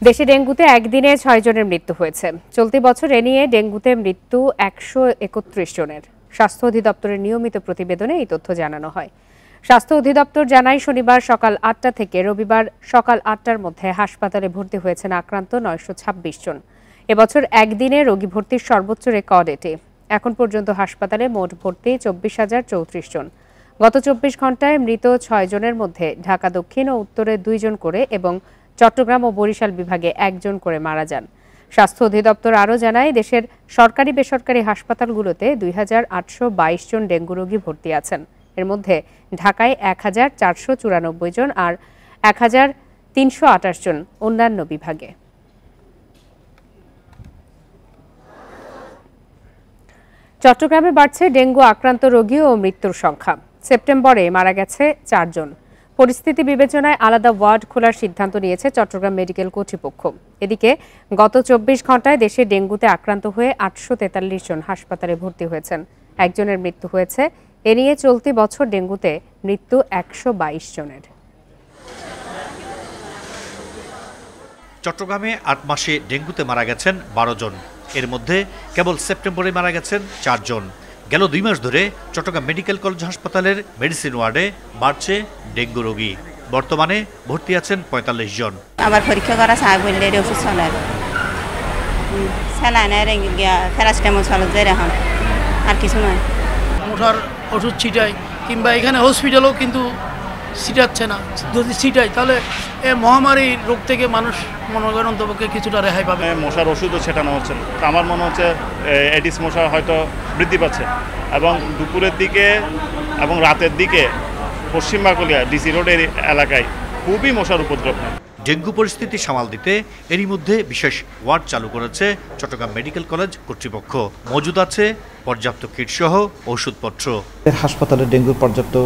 দেশে ডেঙ্গুতে একদিনে ৬ জনের মৃত্যু হয়েছে। চলতি বছর এ নিয়ে ডেঙ্গুতে মৃত্যু ১৩১ জনের। স্বাস্থ্য অধিদপ্তরের নিয়মিত প্রতিবেদনে এই তথ্য জানানো হয়। স্বাস্থ্য অধিদপ্তর জানায়, শনিবার সকাল ৮টা থেকে রবিবার সকাল ৮টার মধ্যে হাসপাতালে ভর্তি হয়েছেন আক্রান্ত ৯২৬ জন। এবছর একদিনে রোগী ভর্তির সর্বোচ্চ রেকর্ড এটি। এখন পর্যন্ত হাসপাতালে মোট ভর্তি ২৪,০৩৪ জন। গত ২৪ ঘণ্টায় মৃত ৬ জনের মধ্যে ঢাকা দক্ষিণ ও উত্তরে ২ জন করে এবং চট্টগ্রাম ও বরিশাল বিভাগে ১ জন করে মারা যান। স্বাস্থ্য অধিদপ্তর আরও জানায়, দেশের সরকারি বেসরকারি হাসপাতালগুলোতে ২,৮২২ জন ডেঙ্গু রোগী ভর্তি আছেন। এর মধ্যে ঢাকায় ১,৪৯৪ জন আর ১,৩২৮ জন অন্যান্য বিভাগে। চট্টগ্রামে বাড়ছে ডেঙ্গু আক্রান্ত রোগী ও মৃত্যুর সংখ্যা। সেপ্টেম্বরে মারা গেছে ৪ জন। পরিস্থিতি বিবেচনায় আলাদা ওয়ার্ড খোলার সিদ্ধান্ত নিয়েছে চট্টগ্রাম মেডিকেল কর্তৃপক্ষ। এদিকে গত ২৪ ঘণ্টায় দেশে ডেঙ্গুতে আক্রান্ত হয়ে ৮৪৩ জন হাসপাতালে ভর্তি হয়েছেন। একজনের মৃত্যু হয়েছে। এ নিয়ে চলতি বছর ডেঙ্গুতে মৃত্যু ১২২ জনের। চট্টগ্রামে ৮ মাসে ডেঙ্গুতে মারা গেছেন ১২ জন। এর মধ্যে কেবল সেপ্টেম্বরে মারা গেছেন ৪ জন। গেল ২ মাস ধরে চট্টগ্রাম মেডিকেল কলেজ হাসপাতালের মেডিসিন ওয়ার্ডে বাড়ছে ডেঙ্গু রোগী। বর্তমানে ভর্তি আছেন ৪৫ জন। আবার পরীক্ষা করা চাই বললে ওষুধ চলে, স্যালাইনের প্যারাসিটামল চলে এখন, আর কিছু নয়। মোটার ওষুধ ছিটাই, কিংবা এখানে হসপিটালও কিন্তু ছিটাচ্ছে না। যদি ছিটাই তাহলে এই মহামারী রোগ থেকে মানুষ মনে করেন অন্তপক্ষে কিছুটা রেহাই পাবে। মশার ওষুধও ছেটানো হচ্ছে। আমার মনে হচ্ছে এডিস মশা হয়তো বৃদ্ধি পাচ্ছে, এবং দুপুরের দিকে এবং রাতের দিকে পশ্চিম বাকলিয়া ডিসি রোডের এলাকায় খুবই মশার উপদ্রব। ডেঙ্গু পরিস্থিতি সামাল দিতে এরই মধ্যে বিশেষ ওয়ার্ড চালু করেছে চট্টগ্রাম মেডিকেল কলেজ কর্তৃপক্ষ। মজুদ আছে পর্যাপ্ত কিট সহ ওষুধপত্র। হাসপাতালে ডেঙ্গুর পর্যাপ্ত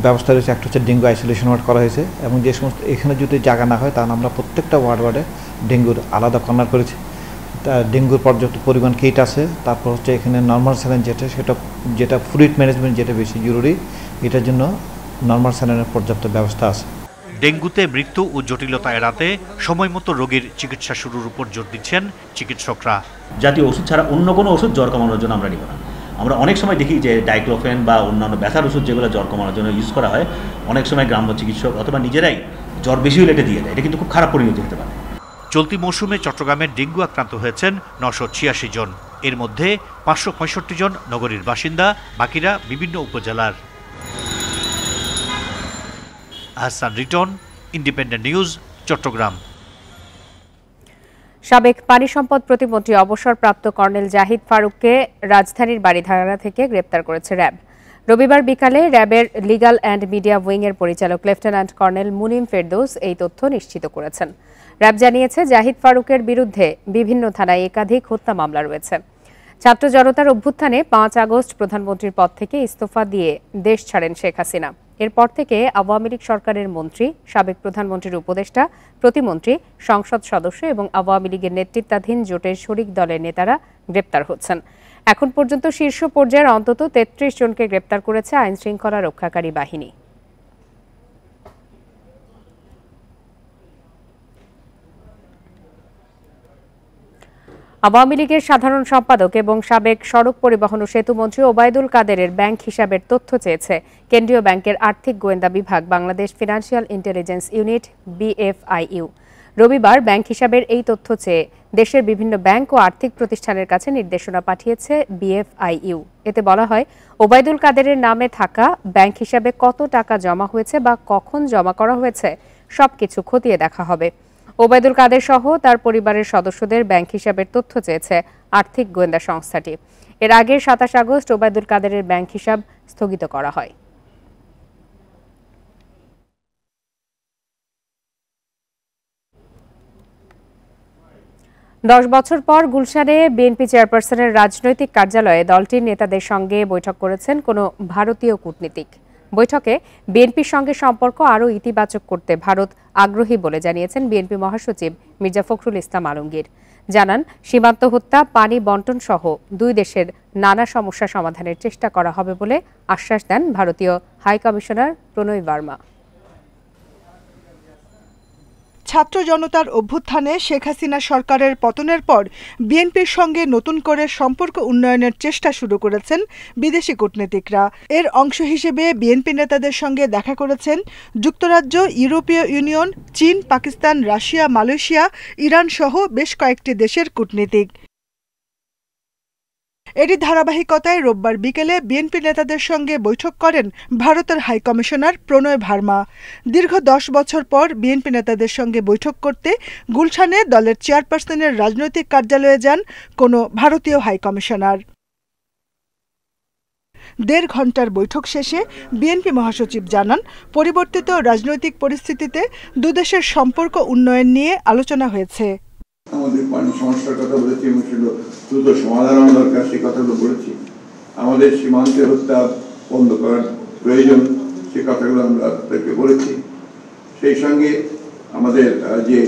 ব্যবস্থা রয়েছে। একটা হচ্ছে ডেঙ্গু আইসোলেশন ওয়ার্ড করা হয়েছে, এবং যে সমস্ত এখানে যদি জায়গা না হয় তাহলে আমরা প্রত্যেকটা ওয়ার্ডে ডেঙ্গুর আলাদা কর্নার করেছি। ডেঙ্গুর পর্যাপ্ত পরিমাণ কিট আছে। তারপর হচ্ছে এখানে নর্মাল স্যালাইন যেটা ফ্লুইড ম্যানেজমেন্ট যেটা বেশি জরুরি, এটার জন্য নর্মাল স্যালাইনের পর্যাপ্ত ব্যবস্থা আছে। ডেঙ্গুতে মৃত্যু ও জটিলতা এড়াতে সময়মতো রোগীর চিকিৎসা শুরুর উপর জোর দিচ্ছেন চিকিৎসকরা। জাতীয় ওষুধ ছাড়া অন্য কোনো ওষুধ জ্বর কমানোর জন্য আমরা নিব না। আমরা অনেক সময় দেখি যে ডাইক্লোফেন বা অন্যান্য ব্যথার ওষুধ যেগুলো জ্বর কমানোর জন্য ইউজ করা হয়, অনেক সময় গ্রাম্য চিকিৎসক অথবা নিজেরাই জ্বর বেশি হলে এটা দিয়ে দেয়। এটা কিন্তু খুব খারাপ পরিণতি হতে পারে। চলতি মৌসুমে চট্টগ্রামের ডেঙ্গু আক্রান্ত হয়েছেন ৯৮৬ জন। এর মধ্যে ৫৬৫ জন নগরীর বাসিন্দা, বাকিরা বিভিন্ন উপজেলার। Ahsan Riton, independent news, Chattogram. সাবেক পানি সম্পদ প্রতিমন্ত্রী অবসরপ্রাপ্ত কর্নেল জাহিদ ফারুককে রাজধানীর বাড়িধারা থেকে গ্রেপ্তার করেছে র্যাব। রবিবার বিকালে র্যাবের লিগ্যাল অ্যান্ড মিডিয়া উইংয়ের পরিচালক লেফটেন্যান্ট কর্নেল মুনিম ফেরদৌস এই তথ্য নিশ্চিত করেছেন। র্যাব জানিয়েছে, জাহিদ ফারুকের বিরুদ্ধে বিভিন্ন থানায় একাধিক হত্যা মামলা রয়েছে। ছাত্র জনতার অভ্যুত্থানে ৫ আগস্ট প্রধানমন্ত্রীর পদ থেকে ইস্তফা দিয়ে দেশ ছাড়েন শেখ হাসিনা। এরপর থেকে আওয়ামী লীগ সরকারের মন্ত্রী, সাবেক প্রধানমন্ত্রীর উপদেষ্টা, প্রতিমন্ত্রী, সংসদ সদস্য এবং আওয়ামী লীগের নেতৃত্বাধীন জোটের শরিক দলের নেতারা গ্রেপ্তার হচ্ছেন। এখন পর্যন্ত শীর্ষ পর্যায়ের অন্তত ৩৩ জনকে গ্রেপ্তার করেছে আইনশৃঙ্খলা রক্ষাকারী বাহিনী। আওয়ামী লীগের সাধারণ সম্পাদক এবং সাবেক সড়ক পরিবহন ও সেতুমন্ত্রী ওবায়দুল কাদেরের ব্যাংক হিসাবের তথ্য চেয়েছে কেন্দ্রীয় ব্যাংকের আর্থিক গোয়েন্দা বিভাগ, Bangladesh financial intelligence unit BFIU। রবিবার ব্যাংক হিসাবের এই তথ্য চেয়ে দেশের বিভিন্ন ব্যাংক ও আর্থিক প্রতিষ্ঠানের কাছে নির্দেশনা পাঠিয়েছে BFIU। এতে বলা হয়, ওবায়দুল কাদেরের নামে থাকা ব্যাংক হিসাবে কত টাকা জমা হয়েছে বা কখন জমা করা হয়েছে সবকিছু খতিয়ে দেখা হবে। ওবায়দুল কাদের সহ তার পরিবারের সদস্যদের ব্যাংক হিসাবের তথ্য চেয়েছে আর্থিক গোয়েন্দা সংস্থাটি। এর আগে ২৭ আগস্ট ওবায়দুল কাদেরের ব্যাংক হিসাব স্থগিত করা হয়। ১০ বছর পর গুলশানে বিএনপি চেয়ারপারসনের রাজনৈতিক কার্যালয়ে দলটির নেতাদের সঙ্গে বৈঠক করেছেন কোনো ভারতীয় কূটনীতিক। বৈঠকে বিএনপির সঙ্গে সম্পর্ক আরও ইতিবাচক করতে ভারত আগ্রহী বলে জানিয়েছেন বিএনপি মহাসচিব মির্জা ফখরুল ইসলাম আলমগীর। জানান, সীমান্ত হত্যা, পানি বণ্টন সহ দুই দেশের নানা সমস্যা সমাধানের চেষ্টা করা হবে বলে আশ্বাস দেন ভারতীয় হাই কমিশনার প্রণয় বার্মা। ছাত্র জনতার অভ্যুত্থানে শেখ হাসিনা সরকারের পতনের পর বিএনপির সঙ্গে নতুন করে সম্পর্ক উন্নয়নের চেষ্টা শুরু করেছেন বিদেশি কূটনীতিকরা। এর অংশ হিসেবে বিএনপি নেতাদের সঙ্গে দেখা করেছেন যুক্তরাজ্য, ইউরোপীয় ইউনিয়ন, চীন, পাকিস্তান, রাশিয়া, মালয়েশিয়া, ইরান সহ বেশ কয়েকটি দেশের কূটনীতিক। এরই ধারাবাহিকতায় রোববার বিকেলে বিএনপি নেতাদের সঙ্গে বৈঠক করেন ভারতের হাইকমিশনার প্রণয় ভার্মা। দীর্ঘ 10 বছর পর বিএনপি নেতাদের সঙ্গে বৈঠক করতে গুলশানে দলের চেয়ারপারসনের রাজনৈতিক কার্যালয়ে যান কোনো ভারতীয় হাইকমিশনার। 1.5 ঘণ্টার বৈঠক শেষে বিএনপি মহাসচিব জানান, পরিবর্তিত রাজনৈতিক পরিস্থিতিতে দুদেশের সম্পর্ক উন্নয়ন নিয়ে আলোচনা হয়েছে। আমাদের পানি সমস্যার কথা বলেছি এবং সেগুলো দ্রুত সমাধান দরকার, সেই কথাগুলো বলেছি। আমাদের সীমান্তে হত্যা বন্ধ করার প্রয়োজন, সে কথাগুলো আমরা তাদেরকে বলেছি। সেই সঙ্গে আমাদের যে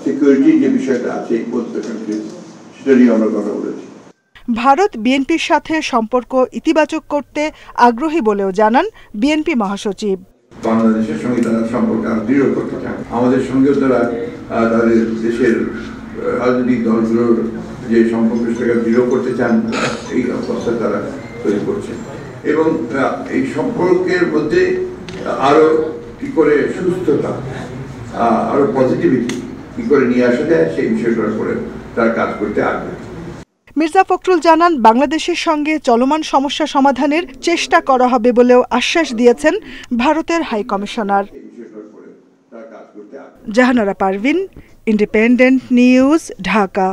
সিকিউরিটি যে বিষয়টা আছে সেটা নিয়ে আমরা কথা বলেছি। ভারত বিএনপির সাথে সম্পর্ক ইতিবাচক করতে আগ্রহী বলেও জানান বিএনপি মহাসচিব। বাংলাদেশের সঙ্গে তারা সম্পর্ক আরো দৃঢ় করতে চান। আমাদের সঙ্গেও তারা তাদের দেশের রাজনৈতিক দলগুলোর যে সম্পর্ক সেটাকে দৃঢ় করতে চান, এই অবস্থা তারা তৈরি করছে। এবং এই সম্পর্কের মধ্যে আরো কি করে সুস্থতা, আরো পজিটিভিটি কি করে নিয়ে আসা যায়, সেই বিষয়টার উপরে তারা কাজ করতে আগ্রহী। মির্জা ফখরুল জানান, বাংলাদেশের সঙ্গে চলমান সমস্যা সমাধানের চেষ্টা করা হবে বলেও আশ্বাস দিয়েছেন ভারতের হাইকমিশনার। Jahanara Parvin, independent news, Dhaka.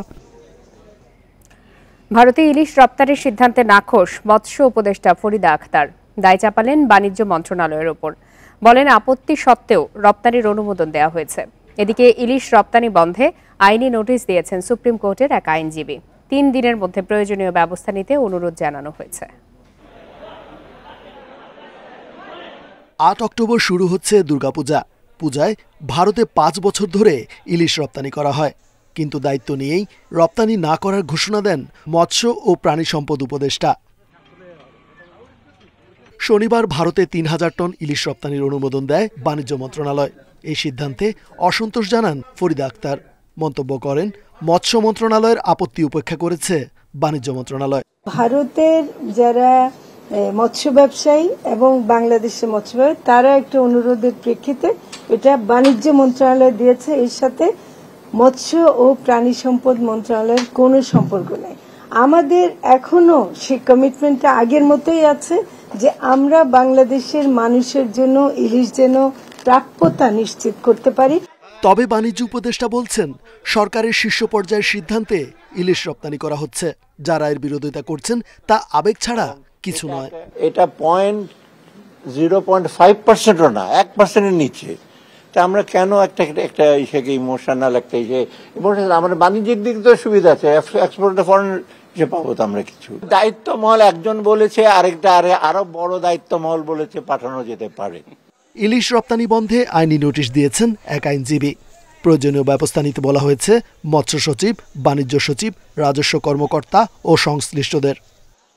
ভারতে ইলিশ রপ্তানির সিদ্ধান্তে নাখোশ মৎস্য উপদেষ্টা ফরিদা আখতার। দায় চাপালেন বাণিজ্য মন্ত্রণালয়ের ওপর। বলেন, আপত্তি সত্ত্বেও রপ্তানির অনুমোদন দেওয়া হয়েছে। এদিকে ইলিশ রপ্তানি বন্ধে আইনি নোটিশ দিয়েছেন সুপ্রিম কোর্টের এক আইনজীবী। 3 দিনের মধ্যে প্রয়োজনীয় ব্যবস্থা নিতে অনুরোধ জানানো হয়েছে। 8 অক্টোবর শুরু হচ্ছে দুর্গাপূজা। পূজায় ভারতে 5 বছর ধরে ইলিশ রপ্তানি করা হয়, কিন্তু দায়িত্ব নিয়েই রপ্তানি না করার ঘোষণা দেন মৎস্য ও প্রাণী সম্পদ উপদেষ্টা। শনিবার ভারতে 3000 টন ইলিশ রপ্তানির অনুমোদন দেয় বাণিজ্য মন্ত্রণালয়। এই সিদ্ধান্তে অসন্তোষ জানান ফরিদা আক্তার। মন্তব্য করেন, মৎস্য মন্ত্রণালয়ের আপত্তি উপেক্ষা করেছে বাণিজ্য মন্ত্রণালয়। ভারতের যারা মৎস্য ব্যবসায়ী এবং বাংলাদেশের মৎস্য ব্যবসায়ী তারা একটা অনুরোধের প্রেক্ষিতে এটা বাণিজ্য মন্ত্রণালয় দিয়েছে। এর সাথে মৎস্য ও প্রাণী সম্পদ মন্ত্রণালয়ের কোনো সম্পর্ক নেই। আমাদের এখনো সেই কমিটমেন্টটা আগের মতোই আছে যে আমরা বাংলাদেশের মানুষের জন্য ইলিশ যেন প্রাপ্যতা নিশ্চিত করতে পারি। তবে বাণিজ্য উপদেষ্টা বলছেন, সরকারের শীর্ষ পর্যায়ের সিদ্ধান্তে ইলিশ রপ্তানি করা হচ্ছে। যারা এর বিরোধিতা করছেন তা আবেগ ছাড়া কিছু নয়। এটা 0.5%ও না, 1%-এর নিচে। তা আমরা কেন একটা ইসেকে ইমোশনাল একটা ইমোশনাল, আমাদের বাণিজ্যিক দিক তো সুবিধা আছে, এক্সপোর্ট ফরেন যে পাবো তো আমরা কিছু। দায়িত্ব মহল একজন বলেছে, আরেকটা আরো বড় দায়িত্ব মহল বলেছে পাঠানো যেতে পারে। ইলিশ রপ্তানি বন্ধে আইনি নোটিশ দিয়েছেন এক আইনজীবী। প্রয়োজনীয় ব্যবস্থা নিতে বলা হয়েছে মৎস্য সচিব, বাণিজ্য সচিব, রাজস্ব কর্মকর্তা ও সংশ্লিষ্টদের।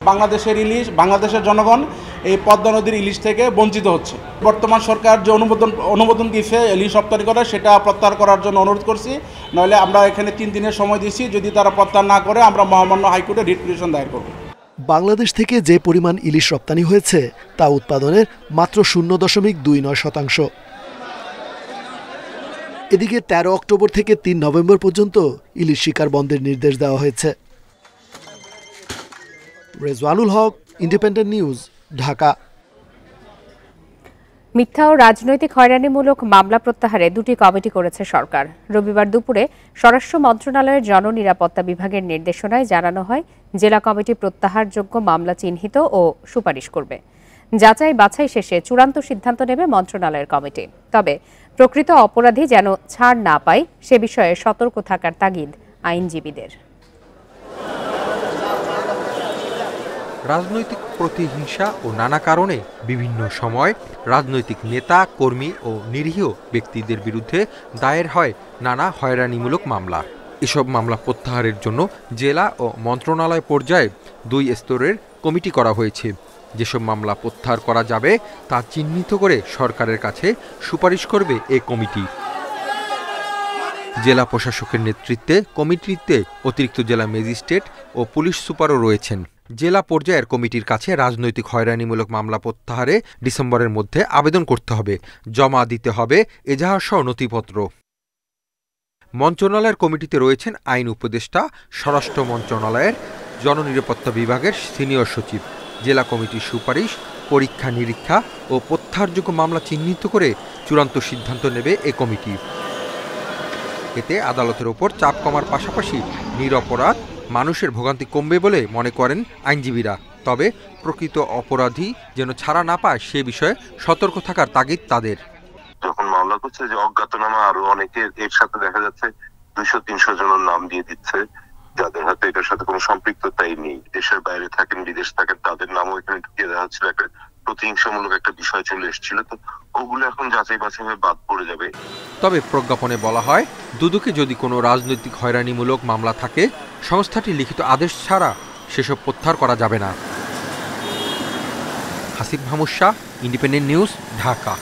বাংলাদেশের ইলিশ, বাংলাদেশের জনগণ এই পদ্মা নদীর ইলিশ থেকে বঞ্চিত হচ্ছে। বর্তমান সরকার যে অনুমোদন দিয়েছে ইলিশ রপ্তানি করা, সেটা প্রত্যাহার করার জন্য অনুরোধ করছি। নইলে আমরা এখানে 3 দিনের সময় দিচ্ছি, যদি তারা প্রত্যাহার না করে আমরা মহামান্য হাইকোর্টে রিট পিটিশন দায়ের করব। বাংলাদেশ থেকে যে পরিমাণ ইলিশ রপ্তানি হয়েছে তা উৎপাদনের মাত্র 0.29%। এদিকে 13 অক্টোবর থেকে 3 নভেম্বর পর্যন্ত ইলিশ শিকার বন্ধের নির্দেশ দেওয়া হয়েছে। রেজওয়ানুল হক, ইন্ডিপেন্ডেন্ট নিউজ, ঢাকা। মিথ্যা ও রাজনৈতিক হয়রানিমূলক মামলা প্রত্যাহারে 2টি কমিটি করেছে সরকার। রবিবার দুপুরে স্বরাষ্ট্র মন্ত্রণালয়ের জননিরাপত্তা বিভাগের নির্দেশনায় জানানো হয়, জেলা কমিটি প্রত্যাহারযোগ্য মামলা চিহ্নিত ও সুপারিশ করবে। যাচাই বাছাই শেষে চূড়ান্ত সিদ্ধান্ত নেবে মন্ত্রণালয়ের কমিটি। তবে প্রকৃত অপরাধী যেন ছাড় না পায় সে বিষয়ে সতর্ক থাকার তাগিদ আইনজীবীদের। রাজনৈতিক প্রতিহিংসা ও নানা কারণে বিভিন্ন সময় রাজনৈতিক নেতা, কর্মী ও নিরীহ ব্যক্তিদের বিরুদ্ধে দায়ের হয় নানা হয়রানিমূলক মামলা। এসব মামলা প্রত্যাহারের জন্য জেলা ও মন্ত্রণালয় পর্যায়ে 2 স্তরের কমিটি করা হয়েছে। যেসব মামলা প্রত্যাহার করা যাবে তা চিহ্নিত করে সরকারের কাছে সুপারিশ করবে এ কমিটি। জেলা প্রশাসকের নেতৃত্বে কমিটিতে অতিরিক্ত জেলা ম্যাজিস্ট্রেট ও পুলিশ সুপারও রয়েছেন। জেলা পর্যায়ের কমিটির কাছে রাজনৈতিক হয়রানিমূলক মামলা প্রত্যাহারে ডিসেম্বরের মধ্যে আবেদন করতে হবে, জমা দিতে হবে এজাহারসহ নথিপত্র। মন্ত্রণালয়ের কমিটিতে রয়েছেন আইন উপদেষ্টা, স্বরাষ্ট্র মন্ত্রণালয়ের জননিরাপত্তা বিভাগের সিনিয়র সচিব। জেলা কমিটির সুপারিশ, পরীক্ষা নিরীক্ষা ও প্রত্যাহারযোগ্য মামলা চিহ্নিত করে চূড়ান্ত সিদ্ধান্ত নেবে এ কমিটি। এতে আদালতের ওপর চাপ কমার পাশাপাশি নিরপরাধ মানুষের ভোগান্তি কমবে বলে মনে করেন আইনজীবীরা। তবে প্রকৃত অপরাধী যেন ছাড়া না পায় সে বিষয়ে সতর্ক থাকার তাগিদ তাদের। যখন মামলা করছে যে অজ্ঞাতনামা আরো অনেকে এর সাথে দেখা যাচ্ছে 200-300 জনের নাম দিয়ে দিচ্ছে, যাদের হয়তো এটার সাথে কোনো সম্পৃক্ততাই নেই, দেশের বাইরে থাকেন, বিদেশ থাকেন, তাদের নামও এখানে ঢুকিয়ে দেওয়া হচ্ছিল। একটা প্রতিহিংসামূলক একটা বিষয় চলে এসেছিল, তো ওগুলো এখন যাচাই বাছাই হয়ে বাদ পড়ে যাবে। তবে প্রজ্ঞাপনে বলা হয়, দুদকে যদি কোনো রাজনৈতিক হয়রানিমূলক মামলা থাকে, সংস্থাটি লিখিত আদেশ ছাড়া সেসব প্রত্যাহার করা যাবে না। Hasib Mahmud Shah, independent news, Dhaka.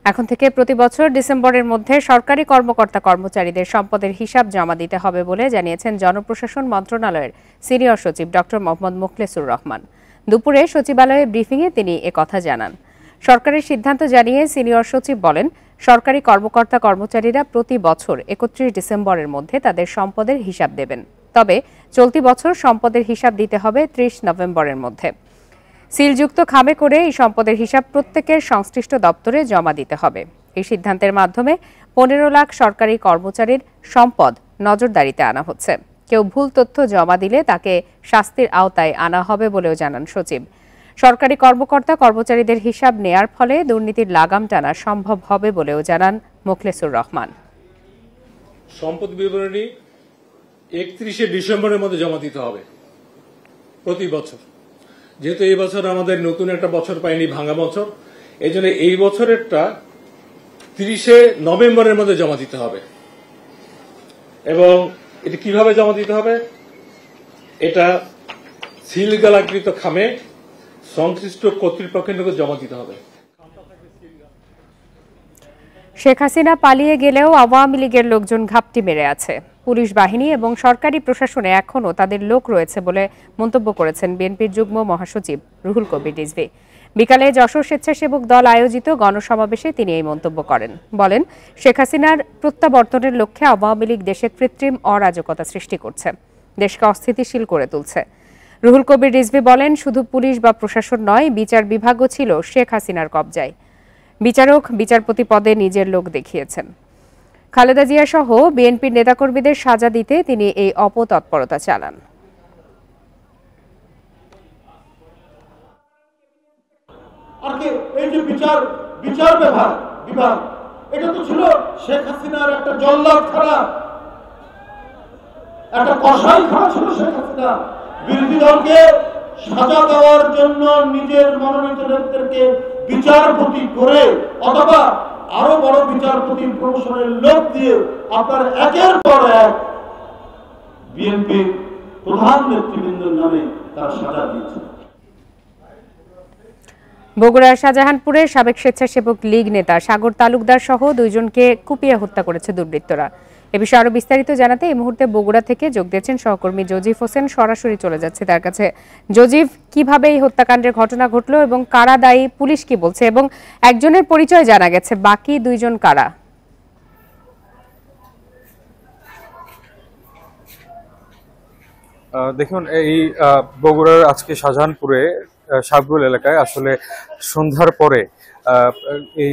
এখন থেকে প্রতি বছর ডিসেম্বরের মধ্যে সরকারি কর্মকর্তা কর্মচারীদের সম্পদের হিসাব জমা দিতে হবে বলে জানিয়েছেন জনপ্রশাসন মন্ত্রণালয়ের সিনিয়র সচিব ডক্টর মোহাম্মদ মোখলেসুর রহমান। দুপুরে সচিবালয়ে ব্রিফিংয়ে তিনি একথা জানান। সরকারের সিদ্ধান্ত জানিয়ে সিনিয়র সচিব বলেন, সরকারি কর্মকর্তা কর্মচারীরা প্রতি বছর 31 ডিসেম্বরের মধ্যে তাদের সম্পদের হিসাব দেবেন। তবে চলতি বছর সম্পদের হিসাব দিতে হবে 30 নভেম্বরের মধ্যে। সিলযুক্ত খামে করে এই সম্পদের হিসাব প্রত্যেকের সংশ্লিষ্ট দপ্তরে জমা দিতে হবে। এই সিদ্ধান্তের মাধ্যমে 15 লাখ সরকারি কর্মচারীর সম্পদ নজরদারিতে আনা হচ্ছে। কেউ ভুল তথ্য জমা দিলে তাকে শাস্তির আওতায় আনা হবে বলেও জানান সচিব। সরকারি কর্মকর্তা কর্মচারীদের হিসাব নেয়ার ফলে দুর্নীতির লাগাম টানা সম্ভব হবে বলেও জানান মোখলেসুর রহমান। সম্পদ বিবরণী 31 ডিসেম্বরের মধ্যে জমা দিতে হবে প্রতি বছর। যেহেতু এই বছর আমাদের নতুন একটা বছর পাইনি, ভাঙা বছর, এই জন্য এই বছরেরটা 30 নভেম্বরের মধ্যে জমা দিতে হবে। এবং এটা কিভাবে জমা দিতে হবে? এটা সিলগালাকৃত খামে সংশ্লিষ্ট কর্তৃপক্ষের নিকট জমা দিতে হবে। শেখ হাসিনা পালিয়ে গেলেও আওয়ামী লীগের লোকজন ঘাপটি মেরে আছে। পুলিশ বাহিনী এবং সরকারি প্রশাসনে এখনও তাদের লোক রয়েছে বলে মন্তব্য করেছেন বিএনপির যুগ্ম মহাসচিব রুহুল কবির রিজভী। বিকালে যশোর স্বেচ্ছাসেবক দল আয়োজিত গণসমাবেশে তিনি এই মন্তব্য করেন। বলেন, শেখ হাসিনার প্রত্যাবর্তনের লক্ষ্যে আওয়ামী লীগ দেশে কৃত্রিম অরাজকতা সৃষ্টি করছে, দেশকে অস্থিতিশীল করে তুলছে। রুহুল কবির রিজভী বলেন, শুধু পুলিশ বা প্রশাসন নয়, বিচার বিভাগও ছিল শেখ হাসিনার কবজায়। বিচারক, বিচারপতি পদে নিজের লোক দেখিয়েছেন। খালেদা জিয়া সহ বিএনপির নেতাকর্মীদের সাজা দিতে তিনি এই অপতৎপরতা চালান। এই যে বিচার বিভাগ এটা তো ছিল শেখ হাসিনার একটা জল্লাদখানা, একটা কসাইখানা ছিল শেখ হাসিনা। বিরোধী দলকে সাজা দেওয়ার জন্য নিজের মনোনীত নেতাদেরকে বিচারপতি করে অথবা আরো বড় বিচারপতি প্রমোশনের লোক দিয়ে আপনার একের পর এক বিএনপির প্রধান নেতৃবৃন্দের নামে তার সাজা দিয়েছে। বগুড়ার শাহজাহানপুরের সাবেক স্বেচ্ছাসেবক লীগ নেতা সাগর তালুকদার সহ 2 জনকে কুপিয়ে হত্যা করেছে দুর্বৃত্তরা। এ বিষয়ে আরো বিস্তারিত জানাতে এই মুহূর্তে বগুড়া থেকে যোগ দিয়েছেন সহকর্মী জজিফ হোসেন। সরাসরি চলে যাচ্ছে তার কাছে। জজিফ, কিভাবে এই হত্যাকাণ্ডের ঘটনা ঘটলো এবং কারা দায়ী, পুলিশ কি বলছে, এবং একজনের পরিচয় জানা গেছে, বাকি 2 জন কারা? দেখুন, এই বগুড়ার আজকে শাহজাহানপুরে সাবরুল এলাকায় আসলে সন্ধ্যার পরে এই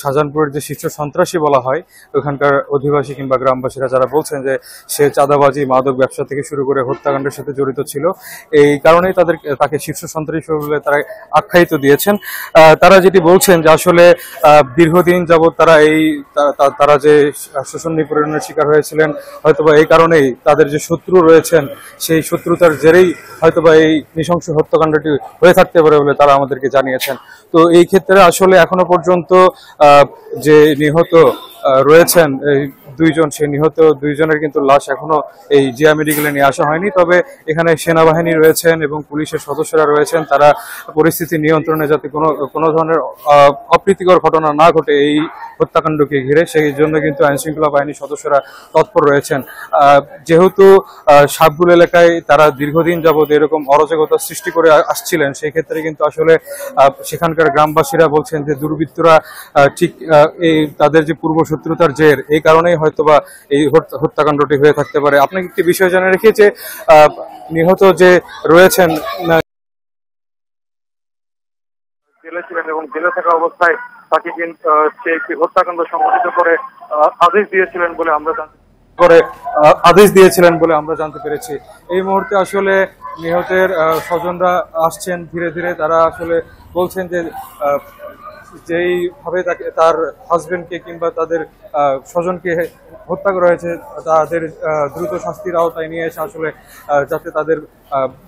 শাহজাহানপুরের যে শীর্ষ সন্ত্রাসী বলা হয়, ওখানকার অধিবাসী কিংবা গ্রামবাসীরা যারা বলছেন যে সে চাঁদাবাজি, মাদক ব্যবসা থেকে শুরু করে হত্যাকাণ্ডের সাথে জড়িত ছিল, এই কারণেই তাকে শীর্ষ সন্ত্রাসী বলে তারা আখ্যায়িত দিয়েছেন। তারা যেটি বলছেন যে আসলে দীর্ঘদিন যাবৎ তারা যে শোষণ নিপীড়নের শিকার হয়েছিলেন, হয়তোবা এই কারণেই তাদের যে শত্রু রয়েছেন সেই শত্রুতার জেরেই হয়তোবা এই নৃশংস হত্যাকাণ্ডটি হয়ে থাকতে পারে বলে তারা আমাদেরকে জানিয়েছেন। তো এই ক্ষেত্রে আসলে এখনো পর্যন্ত যে নিহত রয়েছেন এই দুইজন, সেই নিহত দুইজনের কিন্তু লাশ এখনো এই জিয়া মেডিকেলে নিয়ে আসা হয়নি। তবে এখানে সেনাবাহিনী রয়েছেন এবং পুলিশের সদস্যরা রয়েছেন, তারা পরিস্থিতি নিয়ন্ত্রণে যাতে কোনো ধরনের অপ্রীতিকর ঘটনা না ঘটে এই হত্যাকাণ্ডকে ঘিরে, সেই জন্য কিন্তু আইনশৃঙ্খলা বাহিনীর সদস্যরা তৎপর রয়েছেন। যেহেতু সাবগুল এলাকায় তারা দীর্ঘদিন যাবৎ এরকম অরাজকতা সৃষ্টি করে আসছিলেন, সেই ক্ষেত্রে কিন্তু আসলে সেখানকার গ্রামবাসীরা বলছেন যে দুর্বৃত্তরা ঠিক এই তাদের যে পূর্বশত্রুতার জের, এই কারণেই হয়তোবা এই হত্যাকাণ্ডটি হয়ে থাকতে পারে। আপনাকে একটি বিষয় জানিয়ে রেখে যে নিহত যে রয়েছেন জেলে ছিলেন এবং জেলে থাকা অবস্থায় তাকে কিন্তু সে একটি হত্যাকাণ্ড সংঘটিত করে আদেশ দিয়েছিলেন বলে আমরা জানতে পেরেছি। এই মুহূর্তে আসলে নিহতের স্বজনরা আসছেন ধীরে ধীরে। তারা আসলে বলছেন যে যেইভাবে তার হাজবেন্ডকে কিংবা তাদের স্বজনকে হত্যা করা হয়েছে, তাদের দ্রুত শাস্তির আওতায় নিয়ে এসে আসলে যাতে তাদের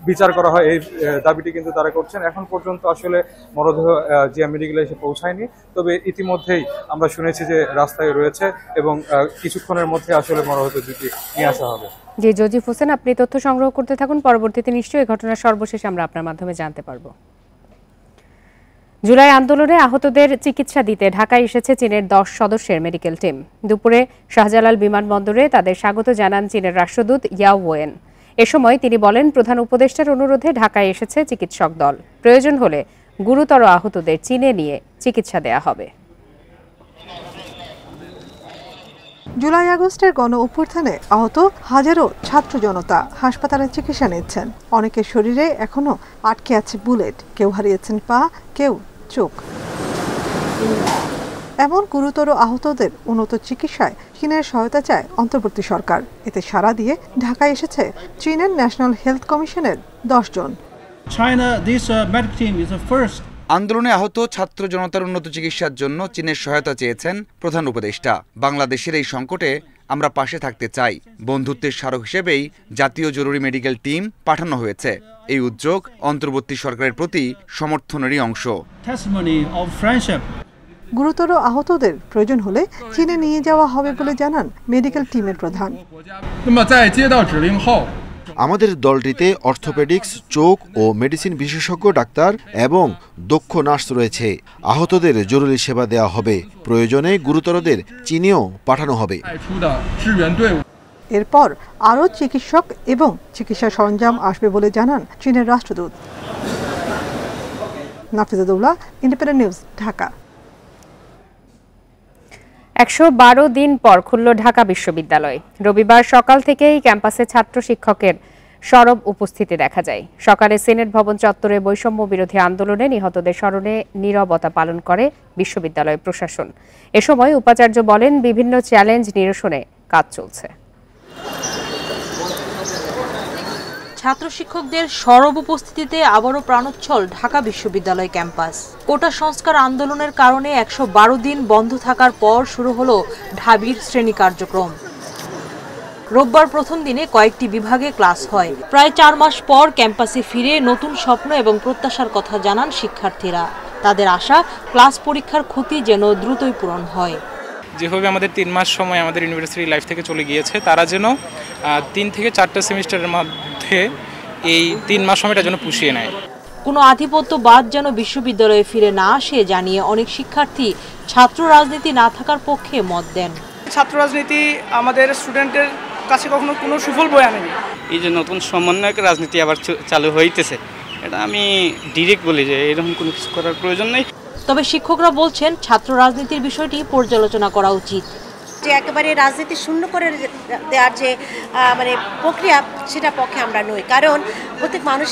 বিচার করা হয়, এই দাবিটি কিন্তু তারা করছেন। এখন পর্যন্ত আসলে মরদেহ জিয়া মেডিকেলে এসে পৌঁছায়নি, তবে ইতিমধ্যেই আমরা শুনেছি যে রাস্তায় রয়েছে এবং কিছুক্ষণের মধ্যে আসলে মরদেহ দুটি নিয়ে আসা হবে। জি, জজিফ হোসেন, আপনি তথ্য সংগ্রহ করতে থাকুন। পরবর্তীতে নিশ্চয়ই এই ঘটনার সর্বশেষ আমরা আপনার মাধ্যমে জানতে পারবো। জুলাই আন্দোলনে আহতদের চিকিৎসা দিতে ঢাকায় এসেছে চীনের 10 সদস্যের মেডিকেল টিম। দুপুরে শাহজালাল বিমানবন্দরে তাদের স্বাগত জানান চীনের রাষ্ট্রদূত ইয়াও ওয়েন। এ সময় তিনি বলেন, প্রধান উপদেষ্টার অনুরোধে ঢাকায় এসেছে চিকিৎসক দল। প্রয়োজন হলে গুরুতর আহতদের চীনে নিয়ে চিকিৎসা দেয়া হবে। জুলাই আগস্টের গণ অভ্যুত্থানে আহত হাজারো ছাত্র জনতা হাসপাতালে চিকিৎসা নিচ্ছেন। অনেকের শরীরে এখনো আটকে আছে বুলেট, কেউ হারিয়েছেন পা, কেউ চোখ। এমন গুরুতর আহতদের উন্নত চিকিৎসায় চীনের সহায়তা চায় অন্তর্বর্তী সরকার। এতে সাড়া দিয়ে ঢাকায় এসেছে চীনের ন্যাশনাল হেলথ কমিশনের 10 জন। আন্দোলনে আহত ছাত্র জনতার উন্নত চিকিৎসার জন্য চীনের সহায়তা চেয়েছেন প্রধান উপদেষ্টা। বাংলাদেশের এই সংকটে আমরা পাশে থাকতে চাই। বন্ধুত্বের স্মারক হিসেবেই জাতীয় জরুরি মেডিকেল টিম পাঠানো হয়েছে। এই উদ্যোগ অন্তর্বর্তী সরকারের প্রতি সমর্থনেরই অংশ। গুরুতর আহতদের প্রয়োজন হলে চীনে নিয়ে যাওয়া হবে বলে জানান মেডিকেল টিমের প্রধান। আমাদের দলটিতে অর্থোপেডিক্স, চোখ ও মেডিসিন বিশেষজ্ঞ ডাক্তার এবং দক্ষ নার্স রয়েছে। আহতদের জরুরি সেবা দেওয়া হবে, প্রয়োজনে গুরুতরদের চীনেও পাঠানো হবে। এরপর আরও চিকিৎসক এবং চিকিৎসা সরঞ্জাম আসবে বলে জানান চীনের রাষ্ট্রদূত। নাফিজাতুল্লাহ, ইন্ডিপেন্ডেন্ট নিউজ, ঢাকা। 112 দিন পর খুলল ঢাকা বিশ্ববিদ্যালয়। রবিবার সকাল থেকেই ক্যাম্পাসে ছাত্র শিক্ষকের সরব উপস্থিতি দেখা যায়। সকালে সিনেট ভবন চত্বরে বৈষম্য বিরোধী আন্দোলনে নিহতদের স্মরণে নীরবতা পালন করে বিশ্ববিদ্যালয় প্রশাসন। এ সময় উপাচার্য বলেন, বিভিন্ন চ্যালেঞ্জ নিরসনে কাজ চলছে। ছাত্র শিক্ষকদের সরব উপস্থিতিতে আবারও প্রাণোচ্ছল ঢাকা বিশ্ববিদ্যালয় ক্যাম্পাস। কোটা সংস্কার আন্দোলনের কারণে 112 দিন বন্ধ থাকার পর শুরু হলো ঢাবির শ্রেণী কার্যক্রম। রোববার প্রথম দিনে কয়েকটি বিভাগে ক্লাস হয়। প্রায় 4 মাস পর ক্যাম্পাসে ফিরে নতুন স্বপ্ন এবং প্রত্যাশার কথা জানান শিক্ষার্থীরা। তাদের আশা, ক্লাস পরীক্ষার ক্ষতি যেন দ্রুতই পূরণ হয়। যেভাবে আমাদের 3 মাস সময় আমাদের ইউনিভার্সিটি লাইফ থেকে চলে গিয়েছে, তারা যেন 3 থেকে 4টা সেমিস্টারের মধ্যে এই 3 মাস সময়টা যেন পুষিয়ে নেয়। কোনো আধিপত্যবাদ যেন বিশ্ববিদ্যালয়ে ফিরে না আসে জানিয়ে অনেক শিক্ষার্থী ছাত্র রাজনীতি না থাকার পক্ষে মত দেন। ছাত্র রাজনীতি আমাদের স্টুডেন্টের কাছে কখনো কোনো সুফল বয়ে আনেনি। এই যে নতুন সমন্বয়ক রাজনীতি আবার চালু হইতেছে, এটা আমি ডিরেক্ট বলি যে এরকম কোনো কিছু করার প্রয়োজন নেই। তবে শিক্ষকরা বলছেন, ছাত্র রাজনীতির বিষয়টি পর্যালোচনা করা উচিত। যে একেবারে রাজনীতি শূন্য করে দেওয়ার যে প্রক্রিয়া, সেটা পক্ষে আমরা নই। কারণ প্রত্যেক মানুষ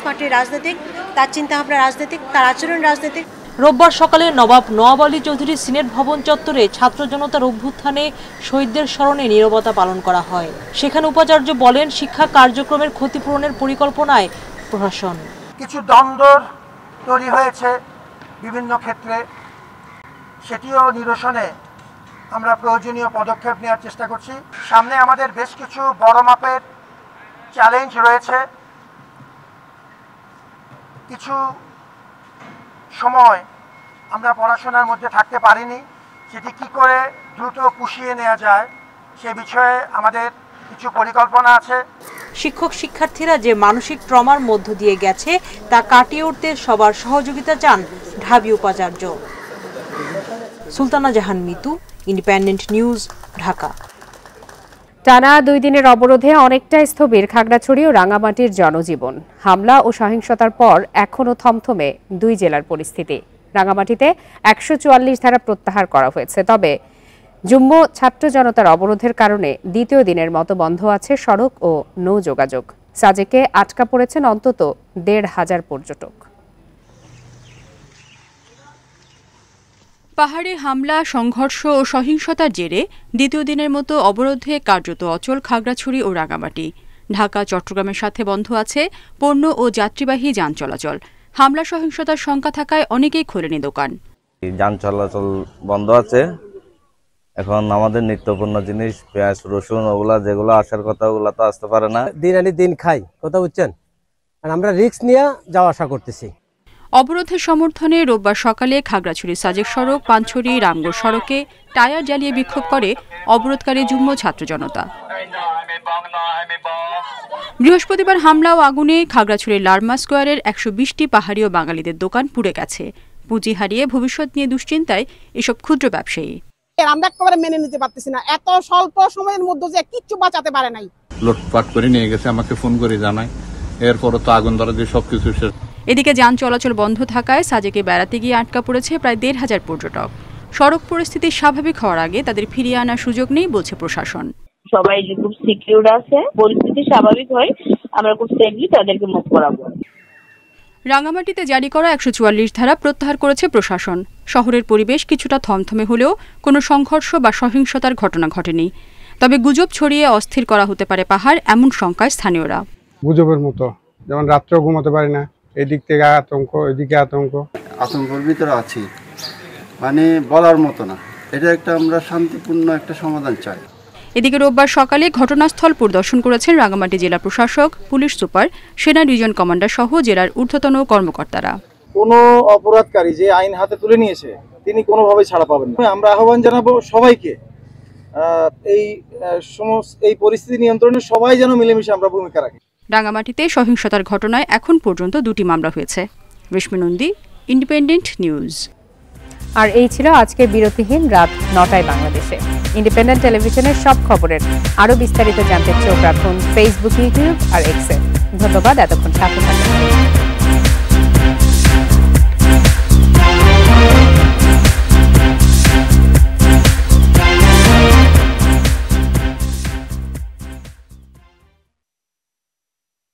মাটির রাজনৈতিক, তার চিন্তাভাবনা রাজনৈতিক, তার আচরণ রাজনৈতিক। রোববার সকালে নবাব নওয়াব আলী চৌধুরী সিনেট ভবন চত্বরে ছাত্র জনতার অভ্যুত্থানে শহীদদের স্মরণে নীরবতা পালন করা হয়। সেখানে উপাচার্য বলেন, শিক্ষা কার্যক্রমের ক্ষতিপূরণের পরিকল্পনায় প্রশাসন। কিছু দ্বন্দ্ব তৈরি হয়েছে বিভিন্ন ক্ষেত্রে, সেটিও নিরসনে আমরা প্রয়োজনীয় পদক্ষেপ নেওয়ার চেষ্টা করছি। সামনে আমাদের বেশ কিছু বড় মাপের চ্যালেঞ্জ রয়েছে। কিছু সময় আমরা পড়াশোনার মধ্যে থাকতে পারিনি, সেটি কি করে দ্রুত পুষিয়ে নেওয়া যায় সে বিষয়ে আমাদের কিছু পরিকল্পনা আছে। শিক্ষক শিক্ষার্থীরা যে মানসিক ট্রমার মধ্য দিয়ে গেছে তা কাটিয়ে উঠতে সবার সহযোগিতা চান ঢাবি উপাচার্য। সুলতানা জাহান মিতু, ইন্ডিপেন্ডেন্ট নিউজ, ঢাকা। টানা 2 দিনের অবরোধে অনেকটা স্থবির খাগড়াছড়ি ও রাঙামাটির জনজীবন। হামলা ও সহিংসতার পর এখনও থমথমে 2 জেলার পরিস্থিতি। রাঙামাটিতে 144 ধারা প্রত্যাহার করা হয়েছে, তবে যুগ্ম ছাত্র জনতার অবরোধের কারণে দ্বিতীয় দিনের মতো বন্ধ আছে সড়ক ও নৌ যোগাযোগ। সাজেকে আটকা পড়েছেন অন্তত 1,500 পর্যটক। পাহাড়ে হামলা, সংঘর্ষ ও সহিংসতার জেরে দ্বিতীয় দিনের মতো অবরোধে কার্যত অচল খাগড়াছড়ি ও রাঙামাটি। ঢাকা চট্টগ্রামের সাথে বন্ধ আছে পণ্য ও যাত্রীবাহী যান চলাচল। হামলা সহিংসতার শঙ্কা থাকায় অনেকেই খোলেনি দোকান। যান চলাচল বন্ধ আছে। এখন আমাদের নিত্যপণ্য জিনিস পেঁয়াজ রসুন ওগুলা যেগুলো আসার কথা ওগুলা তো আসতে পারে না। দিন আনি দিন খাই, কথা বুঝছেন, আর আমরা রিস্ক নিয়ে যাওয়া আসা করতেছি। অবরোধের সমর্থনে রোববার সকালে খাগড়াছড়ি সাজেক সড়ক, পানছড়ি রামগড় সড়কে টায়ার জ্বালিয়ে বিক্ষোভ করে অবরোধকারী যুগ্ম ছাত্র জনতা। বৃহস্পতিবার হামলা ও আগুনে খাগড়াছড়ির লারমা স্কোয়ারের 120টি পাহাড়ি ও বাঙালিদের দোকান পুড়ে গেছে। পুঁজি হারিয়ে ভবিষ্যৎ নিয়ে দুশ্চিন্তায় এসব ক্ষুদ্র ব্যবসায়ী। আমরা একেবারে মেনে নিতে পারতেছি না, এত স্বল্প সময়ের মধ্যে যে কিচ্ছু বাঁচাতে পারে নাই। লুটপাট করে নিয়ে গেছে, আমাকে ফোন করে জানায়, এরপরও তো আগুন ধরা দিয়ে সবকিছু শেষ। এদিকে যান চলাচল বন্ধ থাকায় সাজেকে বেড়াতে গিয়ে আটকা পড়েছে প্রায় 1,500 পর্যটক। সড়ক পরিস্থিতি স্বাভাবিক হওয়ার আগে তাদের ফিরিয়ে আনার সুযোগ নেই বলছে প্রশাসন। সবাই খুব সিকিউর আছে, পরিস্থিতি স্বাভাবিক হয় আমরা খুব সেফলি তাদেরকে মুভ করাবো। রাঙামাটিতে জারি করা 144 ধারা প্রত্যাহার করেছে প্রশাসন। শহরের পরিবেশ কিছুটা থমথমে হলেও কোনো সংঘর্ষ বা সহিংসতার ঘটনা ঘটেনি। তবে গুজব ছড়িয়ে অস্থির করা হতে পারে পাহাড়, এমন শঙ্কায় স্থানীয়রা। গুজবের মতো, যেমন রাত্রেও ঘুমাতে পারি না, এদিক থেকে আতঙ্ক, এদিকে আতঙ্ক। আতঙ্কের ভিতরে আছি, মানে বলার মতো না। এটা একটা আমরা শান্তিপূর্ণ একটা সমাধান চাই। এদিকে রোববার সকালে ঘটনাস্থল পরিদর্শন করেছেন রাঙামাটি জেলা প্রশাসক, পুলিশ সুপার, সেনা ডিভিশন কমান্ডার সহ জেলার ঊর্ধ্বতন কর্মকর্তারা। কোনো অপরাধকারী যে আইন হাতে তুলে নিয়েছে তিনি কোনোভাবে ছাড়া পাবেন না। আমরা আহ্বান জানাবো সবাইকে এই পরিস্থিতি নিয়ন্ত্রণে সবাই যেন মিলেমিশে আমরা ভূমিকা রাখি। রাঙামাটিতে সহিংসতার ঘটনায় এখন পর্যন্ত 2টি মামলা হয়েছে। রেশমি নন্দী, ইন্ডিপেন্ডেন্ট নিউজ। আর এই ছিল আজকের বিরতিহীন রাত 9টায় বাংলাদেশে। ইন্ডিপেন্ডেন্ট টেলিভিশনের সব খবরের আরও বিস্তারিত জানতে চোখ রাখুন ফেসবুক, ইউটিউব আর এক্সে। ধন্যবাদ এতক্ষণ সাথে থাকার